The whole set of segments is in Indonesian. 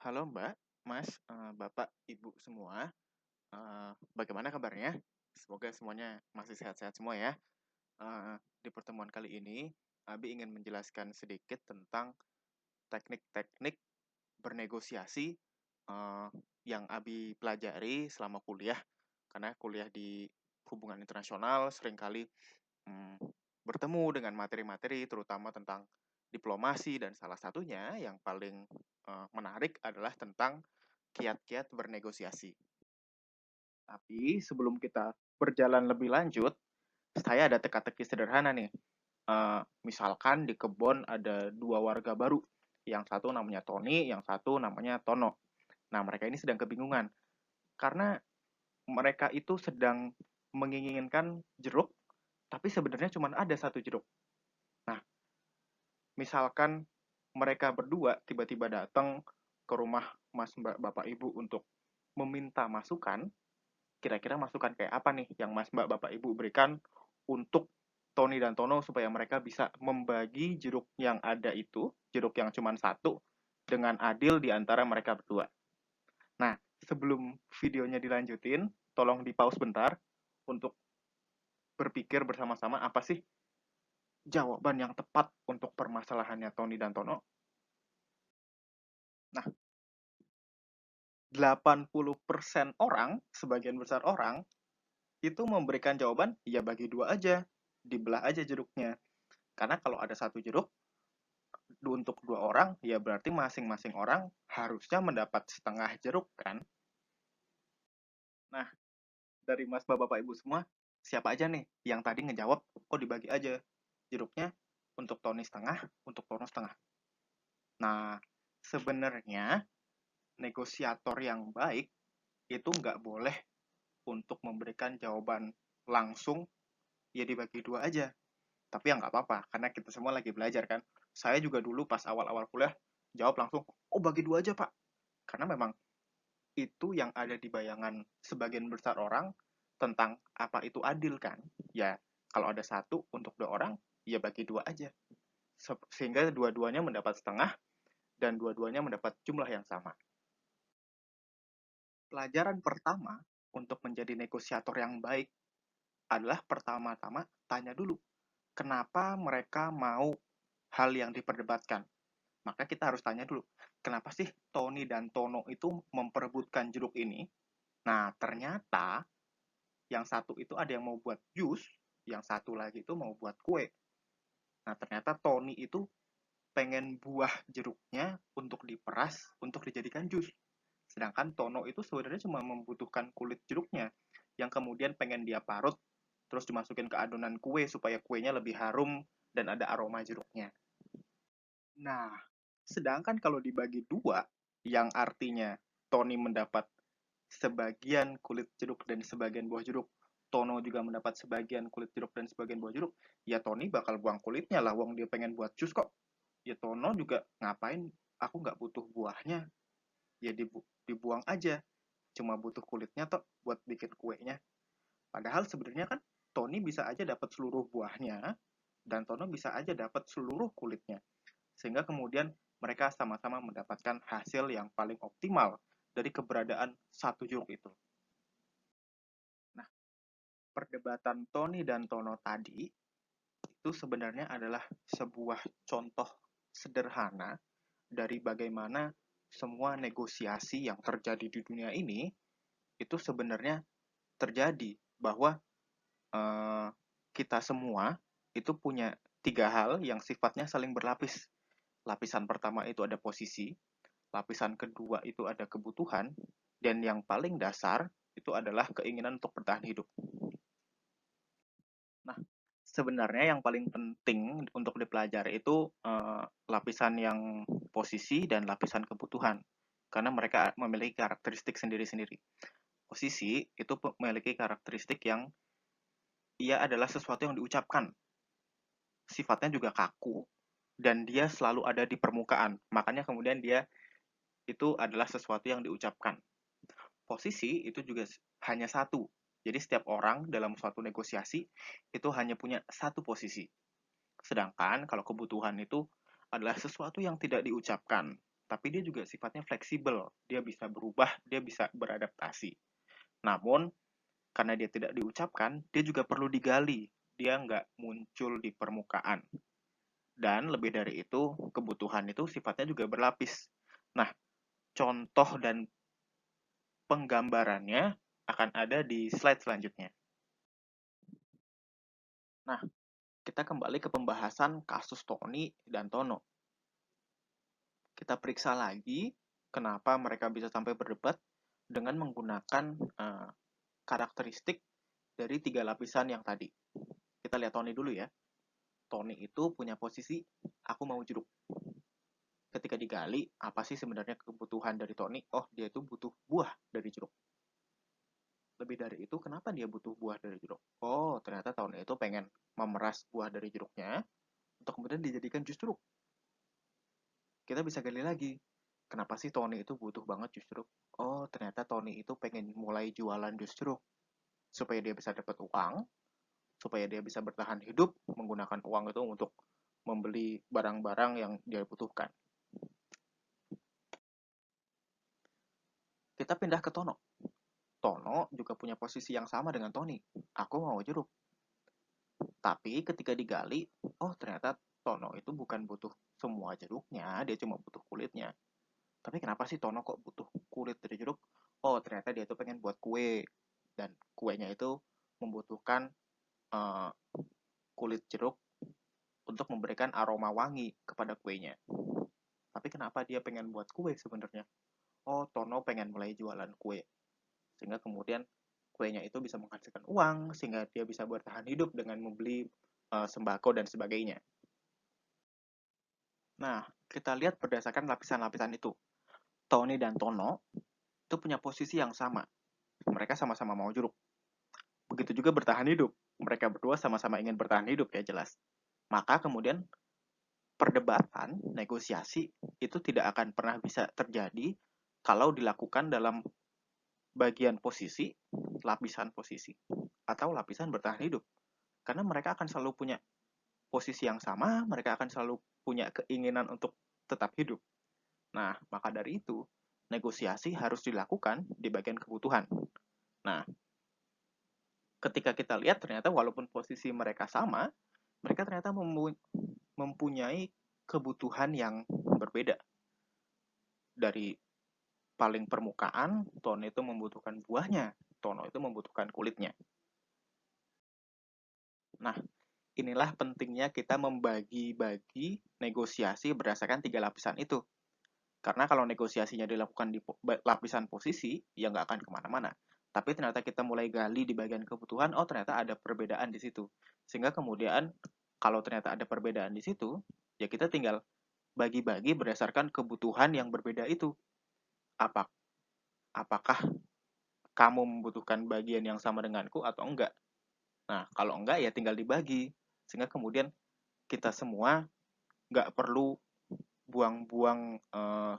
Halo Mbak, Mas, Bapak, Ibu semua, bagaimana kabarnya? Semoga semuanya masih sehat-sehat semua ya. Di pertemuan kali ini, Abi ingin menjelaskan sedikit tentang teknik-teknik bernegosiasi eh, yang Abi pelajari selama kuliah, karena kuliah di hubungan internasional seringkali mm, bertemu dengan materi-materi terutama tentang diplomasi dan salah satunya yang paling menarik adalah tentang kiat-kiat bernegosiasi. Tapi sebelum kita berjalan lebih lanjut, saya ada teka-teki sederhana nih. Misalkan di kebun ada dua warga baru, yang satu namanya Tony, yang satu namanya Tono. Nah, mereka ini sedang kebingungan karena mereka itu sedang menginginkan jeruk, tapi sebenarnya cuma ada satu jeruk. Nah, misalkan mereka berdua tiba-tiba datang ke rumah Mas Mbak Bapak Ibu untuk meminta masukan, kira-kira masukan kayak apa nih yang Mas Mbak Bapak Ibu berikan untuk Tony dan Tono supaya mereka bisa membagi jeruk yang ada itu, jeruk yang cuma satu, dengan adil di antara mereka berdua. Nah, sebelum videonya dilanjutin, tolong di pause bentar untuk berpikir bersama-sama apa sih jawaban yang tepat untuk permasalahannya Tony dan Tono. Nah, 80% orang, sebagian besar orang, itu memberikan jawaban, ya bagi dua aja, dibelah aja jeruknya. Karena kalau ada satu jeruk, untuk dua orang, ya berarti masing-masing orang harusnya mendapat setengah jeruk kan? Nah, dari Mas Bapak Ibu semua, siapa aja nih yang tadi ngejawab, oh dibagi aja jeruknya untuk Tony setengah, untuk Tono setengah. Nah, sebenarnya negosiator yang baik itu nggak boleh untuk memberikan jawaban langsung, ya dibagi dua aja. Tapi ya nggak apa-apa, karena kita semua lagi belajar kan. Saya juga dulu pas awal-awal kuliah, jawab langsung, oh bagi dua aja pak. Karena memang itu yang ada di bayangan sebagian besar orang tentang apa itu adil kan. Ya, kalau ada satu untuk dua orang, ya bagi dua aja. Sehingga dua-duanya mendapat setengah dan dua-duanya mendapat jumlah yang sama. Pelajaran pertama untuk menjadi negosiator yang baik adalah pertama-tama tanya dulu, kenapa mereka mau hal yang diperdebatkan. Maka kita harus tanya dulu, kenapa sih Tony dan Tono itu memperebutkan jeruk ini? Nah, ternyata yang satu itu ada yang mau buat jus, yang satu lagi itu mau buat kue. Nah, ternyata Tony itu pengen buah jeruknya untuk diperas, untuk dijadikan jus. Sedangkan Tono itu sebenarnya cuma membutuhkan kulit jeruknya, yang kemudian pengen dia parut, terus dimasukin ke adonan kue supaya kuenya lebih harum dan ada aroma jeruknya. Nah, sedangkan kalau dibagi dua, yang artinya Tony mendapat sebagian kulit jeruk dan sebagian buah jeruk, Tono juga mendapat sebagian kulit jeruk dan sebagian buah jeruk, ya Tony bakal buang kulitnya lah, wong dia pengen buat jus kok. Ya Tono juga ngapain, aku nggak butuh buahnya, ya dibuang aja, cuma butuh kulitnya toh buat bikin kuenya. Padahal sebenarnya kan Tony bisa aja dapat seluruh buahnya, dan Tono bisa aja dapat seluruh kulitnya. Sehingga kemudian mereka sama-sama mendapatkan hasil yang paling optimal dari keberadaan satu jeruk itu. Nah, perdebatan Tony dan Tono tadi itu sebenarnya adalah sebuah contoh sederhana dari bagaimana semua negosiasi yang terjadi di dunia ini itu sebenarnya terjadi bahwa eh, kita semua itu punya tiga hal yang sifatnya saling berlapis. Lapisan pertama itu ada posisi, lapisan kedua itu ada kebutuhan, dan yang paling dasar itu adalah keinginan untuk bertahan hidup. Nah, sebenarnya yang paling penting untuk dipelajari itu lapisan yang posisi dan lapisan kebutuhan, karena mereka memiliki karakteristik sendiri-sendiri. Posisi itu memiliki karakteristik yang ia adalah sesuatu yang diucapkan, sifatnya juga kaku, dan dia selalu ada di permukaan. Makanya kemudian dia itu adalah sesuatu yang diucapkan. Posisi itu juga hanya satu. Jadi setiap orang dalam suatu negosiasi itu hanya punya satu posisi. Sedangkan kalau kebutuhan itu adalah sesuatu yang tidak diucapkan. tapi dia juga sifatnya fleksibel. Dia bisa berubah, dia bisa beradaptasi. Namun, karena dia tidak diucapkan, dia juga perlu digali. Dia nggak muncul di permukaan. Dan lebih dari itu, kebutuhan itu sifatnya juga berlapis. Nah, contoh dan penggambarannya akan ada di slide selanjutnya. Nah, kita kembali ke pembahasan kasus Tony dan Tono. Kita periksa lagi kenapa mereka bisa sampai berdebat dengan menggunakan karakteristik dari 3 lapisan yang tadi. Kita lihat Tony dulu ya. Tony itu punya posisi, aku mau jeruk. Ketika digali, apa sih sebenarnya kebutuhan dari Tony? Oh, dia itu butuh buah dari jeruk. Lebih dari itu, kenapa dia butuh buah dari jeruk? Oh, ternyata Tony itu pengen memeras buah dari jeruknya untuk kemudian dijadikan jus jeruk. Kita bisa gali lagi. Kenapa sih Tony itu butuh banget jus jeruk? Oh, ternyata Tony itu pengen mulai jualan jus jeruk. Supaya dia bisa dapat uang, supaya dia bisa bertahan hidup menggunakan uang itu untuk membeli barang-barang yang dia butuhkan. Kita pindah ke Tono. Tono juga punya posisi yang sama dengan Tony. Aku mau jeruk. Tapi ketika digali, oh ternyata Tono itu bukan butuh semua jeruknya, dia cuma butuh kulitnya. Tapi kenapa sih Tono kok butuh kulit dari jeruk? Oh ternyata dia tuh pengen buat kue. Dan kuenya itu membutuhkan uh, kulit jeruk untuk memberikan aroma wangi kepada kuenya. Tapi kenapa dia pengen buat kue sebenarnya? Oh, Tono pengen mulai jualan kue. Sehingga kemudian kuenya itu bisa menghasilkan uang, sehingga dia bisa bertahan hidup dengan membeli sembako dan sebagainya. Nah, kita lihat berdasarkan lapisan-lapisan itu. Tony dan Tono itu punya posisi yang sama. Mereka sama-sama mau jeruk. Begitu juga bertahan hidup. Mereka berdua sama-sama ingin bertahan hidup ya jelas. Maka kemudian perdebatan, negosiasi itu tidak akan pernah bisa terjadi kalau dilakukan dalam bagian posisi, lapisan posisi, atau lapisan bertahan hidup. Karena mereka akan selalu punya posisi yang sama, mereka akan selalu punya keinginan untuk tetap hidup. Nah, maka dari itu, negosiasi harus dilakukan di bagian kebutuhan. Nah, ketika kita lihat ternyata walaupun posisi mereka sama, mereka ternyata mempunyai kebutuhan yang berbeda. Dari paling permukaan, Tono itu membutuhkan buahnya, Tono itu membutuhkan kulitnya. Nah, inilah pentingnya kita membagi-bagi negosiasi berdasarkan 3 lapisan itu. Karena kalau negosiasinya dilakukan di lapisan posisi, ya nggak akan kemana-mana. Tapi ternyata kita mulai gali di bagian kebutuhan, oh ternyata ada perbedaan di situ. Sehingga kemudian, kalau ternyata ada perbedaan di situ, ya kita tinggal bagi-bagi berdasarkan kebutuhan yang berbeda itu. Apakah kamu membutuhkan bagian yang sama denganku atau enggak? Nah, kalau enggak ya tinggal dibagi. Sehingga kemudian kita semua nggak perlu buang-buang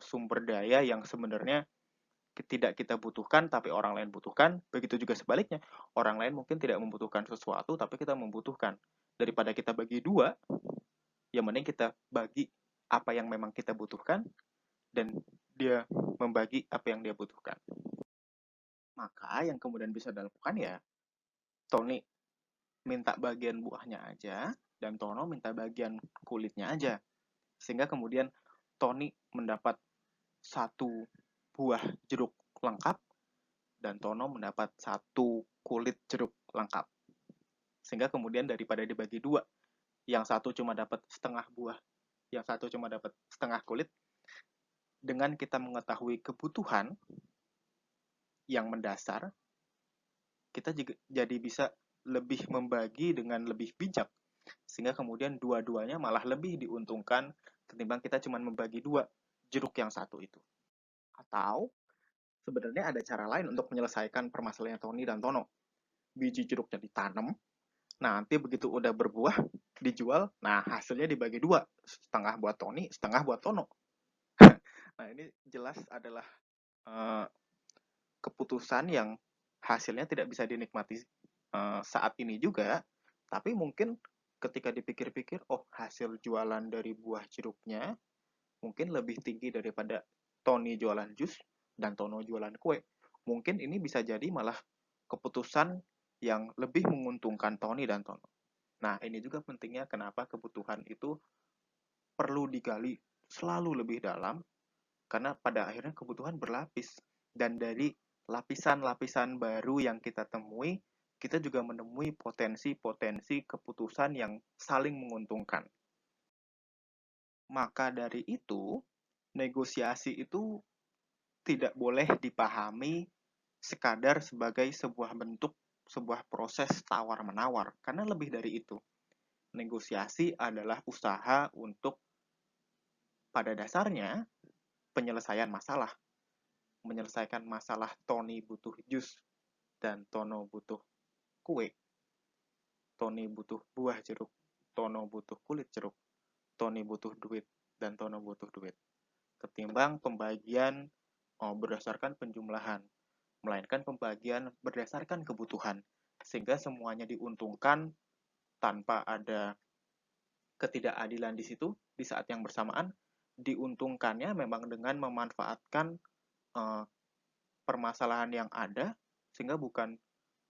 sumber daya yang sebenarnya tidak kita butuhkan tapi orang lain butuhkan. Begitu juga sebaliknya, orang lain mungkin tidak membutuhkan sesuatu tapi kita membutuhkan. Daripada kita bagi dua, ya mending kita bagi apa yang memang kita butuhkan dan dia membagi apa yang dia butuhkan. Maka yang kemudian bisa dilakukan ya Tony minta bagian buahnya aja dan Tono minta bagian kulitnya aja. Sehingga kemudian Tony mendapat satu buah jeruk lengkap dan Tono mendapat satu kulit jeruk lengkap. Sehingga kemudian daripada dibagi dua, yang satu cuma dapat setengah buah, yang satu cuma dapat setengah kulit, dengan kita mengetahui kebutuhan yang mendasar, kita juga jadi bisa lebih membagi dengan lebih bijak. Sehingga kemudian dua-duanya malah lebih diuntungkan ketimbang kita cuma membagi dua jeruk yang satu itu. Atau sebenarnya ada cara lain untuk menyelesaikan permasalahan Tony dan Tono. Biji jeruknya ditanam, nanti begitu udah berbuah, dijual, nah hasilnya dibagi dua, setengah buat Tony, setengah buat Tono. Nah ini jelas adalah uh, keputusan yang hasilnya tidak bisa dinikmati saat ini juga, tapi mungkin ketika dipikir-pikir, oh hasil jualan dari buah jeruknya mungkin lebih tinggi daripada Tony jualan jus dan Tono jualan kue. Mungkin ini bisa jadi malah keputusan yang lebih menguntungkan Tony dan Tono. Nah, ini juga pentingnya kenapa kebutuhan itu perlu digali selalu lebih dalam, karena pada akhirnya kebutuhan berlapis. Dan dari lapisan-lapisan baru yang kita temui, kita juga menemui potensi-potensi keputusan yang saling menguntungkan. Maka dari itu, negosiasi itu tidak boleh dipahami sekadar sebagai sebuah bentuk, sebuah proses tawar-menawar, karena lebih dari itu. Negosiasi adalah usaha untuk pada dasarnya penyelesaian masalah. Menyelesaikan masalah Tony butuh jus dan Tono butuh kue. Tony butuh buah jeruk, Tono butuh kulit jeruk. Tony butuh duit dan Tono butuh duit. Ketimbang pembagian berdasarkan penjumlahan, melainkan pembagian berdasarkan kebutuhan, sehingga semuanya diuntungkan tanpa ada ketidakadilan di situ. Di saat yang bersamaan, diuntungkannya memang dengan memanfaatkan uh, permasalahan yang ada, sehingga bukan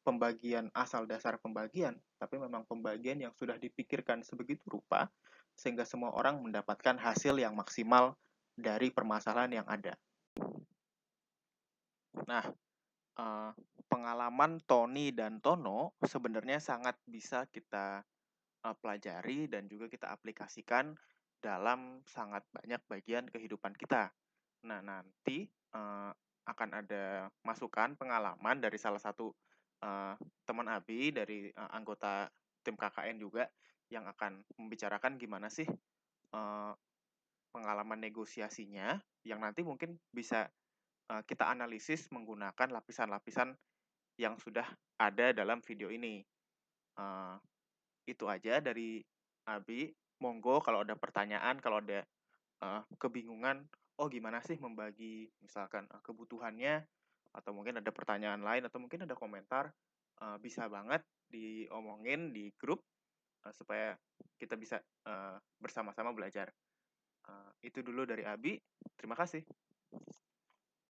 pembagian asal dasar pembagian, tapi memang pembagian yang sudah dipikirkan sebegitu rupa, sehingga semua orang mendapatkan hasil yang maksimal dari permasalahan yang ada. Nah, pengalaman Tony dan Tono sebenarnya sangat bisa kita pelajari dan juga kita aplikasikan dalam sangat banyak bagian kehidupan kita. Nah, nanti akan ada masukan pengalaman dari salah satu teman Abi dari anggota tim KKN juga yang akan membicarakan gimana sih pengalaman negosiasinya yang nanti mungkin bisa kita analisis menggunakan lapisan-lapisan yang sudah ada dalam video ini. Uh, itu aja dari Abi. Monggo kalau ada pertanyaan, kalau ada kebingungan, oh gimana sih membagi misalkan kebutuhannya, atau mungkin ada pertanyaan lain, atau mungkin ada komentar, bisa banget diomongin di grup supaya kita bisa bersama-sama belajar. Itu dulu dari Abi. Terima kasih.